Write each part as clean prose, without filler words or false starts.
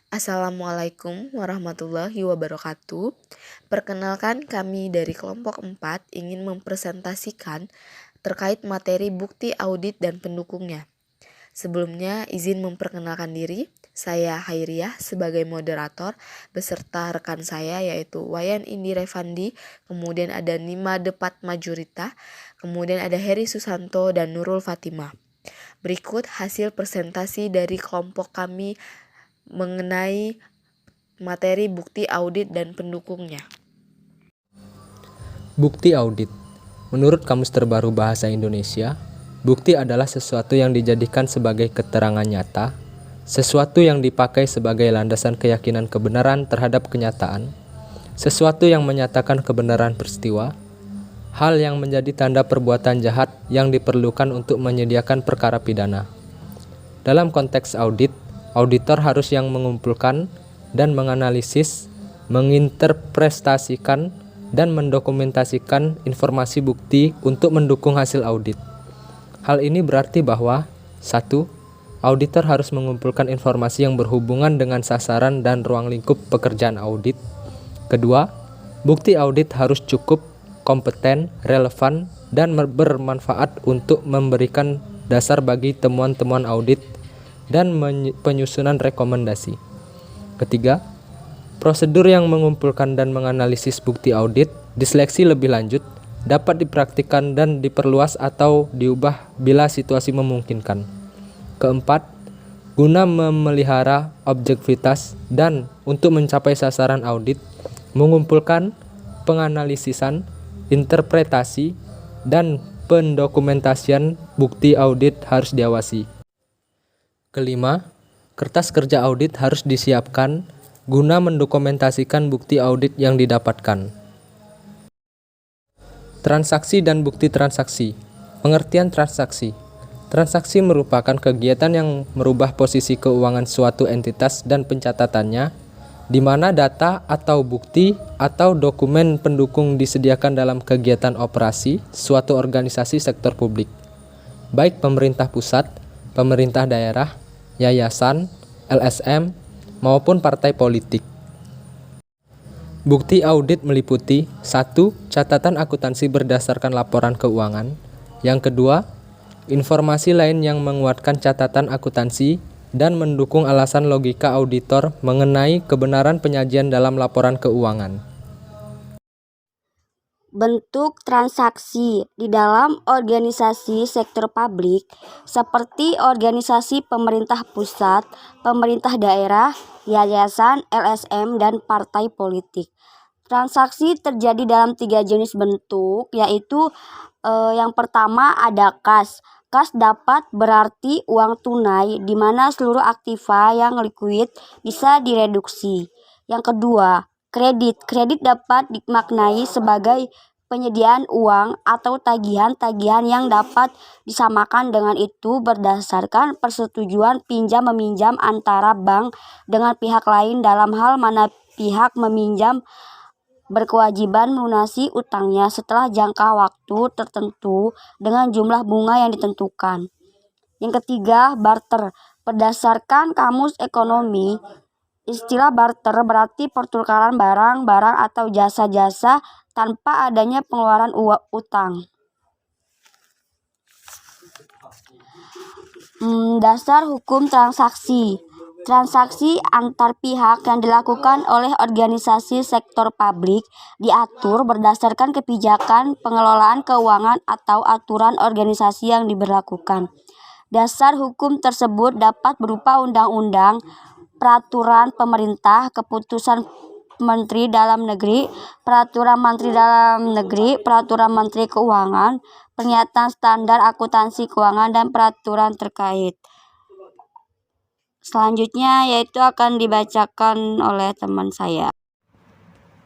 Assalamualaikum warahmatullahi wabarakatuh. Perkenalkan, kami dari kelompok 4 ingin mempresentasikan terkait materi bukti audit dan pendukungnya. Sebelumnya izin memperkenalkan diri, saya Hairiah sebagai moderator beserta rekan saya yaitu Wayan Indi Revandi, kemudian ada Nima Depat Majurita, kemudian ada Heri Susanto dan Nurul Fatimah. Berikut hasil presentasi dari kelompok kami mengenai materi bukti audit dan pendukungnya. Bukti audit. Menurut Kamus Terbaru Bahasa Indonesia, bukti adalah sesuatu yang dijadikan sebagai keterangan nyata, sesuatu yang dipakai sebagai landasan keyakinan kebenaran terhadap kenyataan, sesuatu yang menyatakan kebenaran peristiwa, hal yang menjadi tanda perbuatan jahat yang diperlukan untuk menyediakan perkara pidana. Dalam konteks audit, auditor harus yang mengumpulkan dan menganalisis, menginterpretasikan, dan mendokumentasikan informasi bukti untuk mendukung hasil audit. Hal ini berarti bahwa 1. Auditor harus mengumpulkan informasi yang berhubungan dengan sasaran dan ruang lingkup pekerjaan audit. Kedua, bukti audit harus cukup, kompeten, relevan, dan bermanfaat untuk memberikan dasar bagi temuan-temuan audit dan penyusunan rekomendasi. Ketiga, prosedur yang mengumpulkan dan menganalisis bukti audit diseleksi lebih lanjut, dapat dipraktikkan dan diperluas atau diubah bila situasi memungkinkan. Keempat, guna memelihara objektivitas dan untuk mencapai sasaran audit, mengumpulkan, penganalisisan, interpretasi, dan pendokumentasian bukti audit harus diawasi. Kelima, kertas kerja audit harus disiapkan guna mendokumentasikan bukti audit yang didapatkan. Transaksi dan bukti transaksi. Pengertian transaksi. Transaksi merupakan kegiatan yang merubah posisi keuangan suatu entitas dan pencatatannya, di mana data atau bukti atau dokumen pendukung disediakan dalam kegiatan operasi suatu organisasi sektor publik, baik pemerintah pusat, pemerintah daerah, yayasan, LSM, maupun partai politik. Bukti audit meliputi 1. Catatan akuntansi berdasarkan laporan keuangan. Yang kedua, informasi lain yang menguatkan catatan akuntansi dan mendukung alasan logika auditor mengenai kebenaran penyajian dalam laporan keuangan. Bentuk transaksi di dalam organisasi sektor publik seperti organisasi pemerintah pusat, pemerintah daerah, yayasan, LSM, dan partai politik. Transaksi terjadi dalam 3 jenis bentuk, yaitu yang pertama ada kas. Kas dapat berarti uang tunai di mana seluruh aktiva yang likuid bisa direduksi. Yang kedua, kredit. Kredit dapat dimaknai sebagai penyediaan uang atau tagihan-tagihan yang dapat disamakan dengan itu berdasarkan persetujuan pinjam-meminjam antara bank dengan pihak lain dalam hal mana pihak meminjam berkewajiban melunasi utangnya setelah jangka waktu tertentu dengan jumlah bunga yang ditentukan. Yang ketiga, barter. Berdasarkan Kamus Ekonomi, istilah barter berarti pertukaran barang-barang atau jasa-jasa tanpa adanya pengeluaran utang. Dasar hukum transaksi. Transaksi antar pihak yang dilakukan oleh organisasi sektor publik diatur berdasarkan kebijakan pengelolaan keuangan atau aturan organisasi yang diberlakukan. Dasar hukum tersebut dapat berupa undang-undang, peraturan pemerintah, keputusan Menteri Dalam Negeri, peraturan Menteri Dalam Negeri, peraturan Menteri Keuangan, pernyataan standar akuntansi keuangan, dan peraturan terkait. Selanjutnya yaitu akan dibacakan oleh teman saya.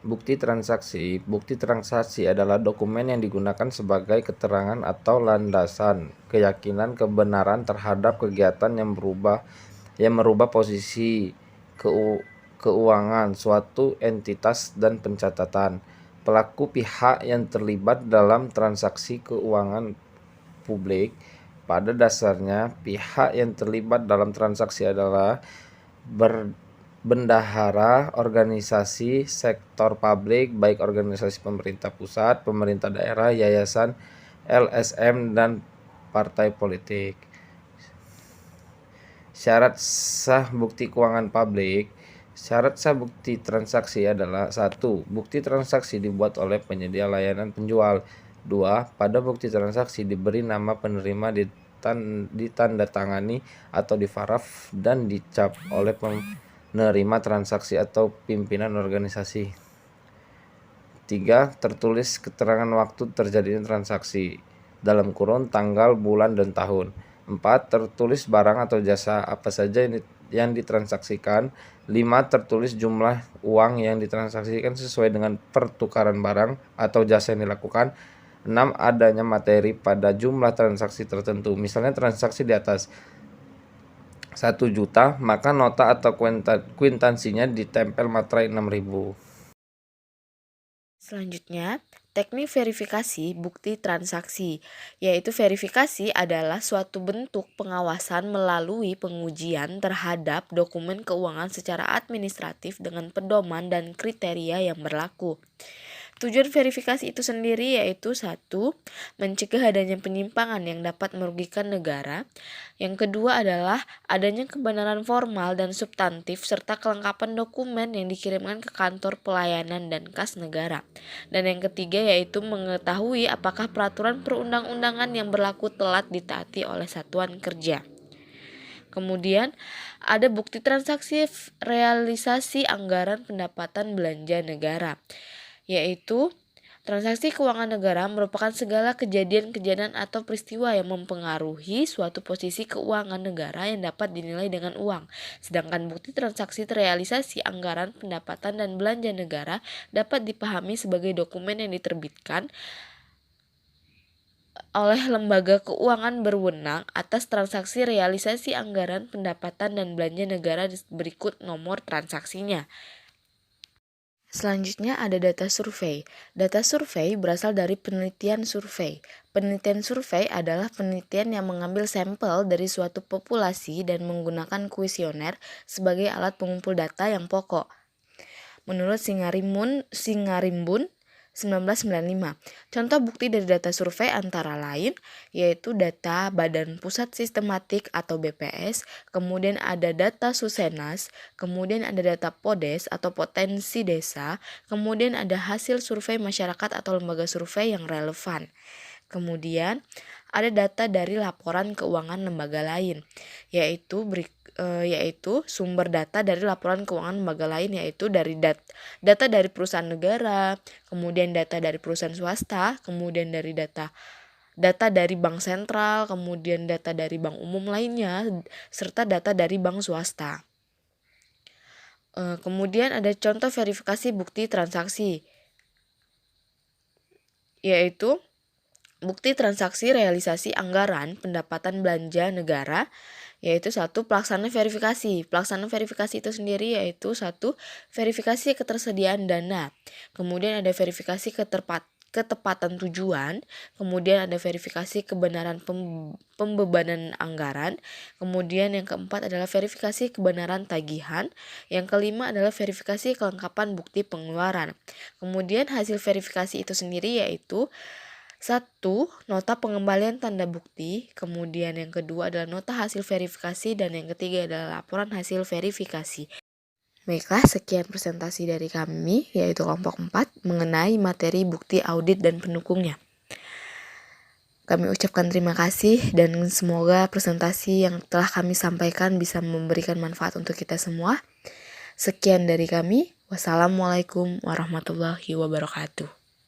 Bukti transaksi. Bukti transaksi adalah dokumen yang digunakan sebagai keterangan atau landasan keyakinan kebenaran terhadap kegiatan yang merubah posisi keuangan suatu entitas dan pencatatan. Pelaku pihak yang terlibat dalam transaksi keuangan publik. Pada dasarnya, pihak yang terlibat dalam transaksi adalah bendahara organisasi sektor publik, baik organisasi pemerintah pusat, pemerintah daerah, yayasan, LSM, dan partai politik. Syarat sah bukti keuangan publik. Syarat sah bukti transaksi adalah: 1. Bukti transaksi dibuat oleh penyedia layanan penjual. 2. Pada bukti transaksi diberi nama penerima, ditandatangani atau diparaf dan dicap oleh penerima transaksi atau pimpinan organisasi. 3. Tertulis keterangan waktu terjadinya transaksi, dalam kurun tanggal, bulan, dan tahun. 4. Tertulis barang atau jasa apa saja yang ditransaksikan. 5. Tertulis jumlah uang yang ditransaksikan sesuai dengan pertukaran barang atau jasa yang dilakukan. 6. Adanya materi pada jumlah transaksi tertentu. Misalnya transaksi di atas 1 juta, maka nota atau kuitansinya ditempel materai 6.000. Selanjutnya, teknik verifikasi bukti transaksi, yaitu verifikasi adalah suatu bentuk pengawasan melalui pengujian terhadap dokumen keuangan secara administratif dengan pedoman dan kriteria yang berlaku. Tujuan verifikasi itu sendiri yaitu: 1. Mencegah adanya penyimpangan yang dapat merugikan negara. Yang kedua adalah adanya kebenaran formal dan substantif serta kelengkapan dokumen yang dikirimkan ke kantor pelayanan dan kas negara. Dan yang ketiga yaitu mengetahui apakah peraturan perundang-undangan yang berlaku telah ditaati oleh satuan kerja. Kemudian ada bukti transaksi realisasi anggaran pendapatan belanja negara, yaitu transaksi keuangan negara merupakan segala kejadian-kejadian atau peristiwa yang mempengaruhi suatu posisi keuangan negara yang dapat dinilai dengan uang. Sedangkan bukti transaksi realisasi anggaran pendapatan dan belanja negara dapat dipahami sebagai dokumen yang diterbitkan oleh lembaga keuangan berwenang atas transaksi realisasi anggaran pendapatan dan belanja negara berikut nomor transaksinya. Selanjutnya ada data survei. Data survei berasal dari penelitian survei. Penelitian survei adalah penelitian yang mengambil sampel dari suatu populasi dan menggunakan kuesioner sebagai alat pengumpul data yang pokok. Menurut Singarimbun 1995. Contoh bukti dari data survei antara lain yaitu data Badan Pusat Sistematik atau BPS, kemudian ada data Susenas, kemudian ada data Podes atau potensi desa, kemudian ada hasil survei masyarakat atau lembaga survei yang relevan. Kemudian ada data dari laporan keuangan lembaga lain, yaitu sumber data dari laporan keuangan lembaga lain yaitu dari data dari perusahaan negara, kemudian data dari perusahaan swasta, kemudian dari data dari bank sentral, kemudian data dari bank umum lainnya, serta data dari bank swasta. Kemudian ada contoh verifikasi bukti transaksi, yaitu bukti transaksi realisasi anggaran pendapatan belanja negara, yaitu 1. Pelaksanaan verifikasi. Pelaksanaan verifikasi itu sendiri yaitu 1. Verifikasi ketersediaan dana. Kemudian ada verifikasi ketepatan tujuan. Kemudian ada verifikasi kebenaran pembebanan anggaran. Kemudian yang keempat adalah verifikasi kebenaran tagihan. Yang kelima adalah verifikasi kelengkapan bukti pengeluaran. Kemudian hasil verifikasi itu sendiri yaitu 1. Nota pengembalian tanda bukti, kemudian yang kedua adalah nota hasil verifikasi, dan yang ketiga adalah laporan hasil verifikasi. Baiklah, sekian presentasi dari kami, yaitu kelompok 4, mengenai materi bukti audit dan pendukungnya. Kami ucapkan terima kasih dan semoga presentasi yang telah kami sampaikan bisa memberikan manfaat untuk kita semua. Sekian dari kami, wassalamualaikum warahmatullahi wabarakatuh.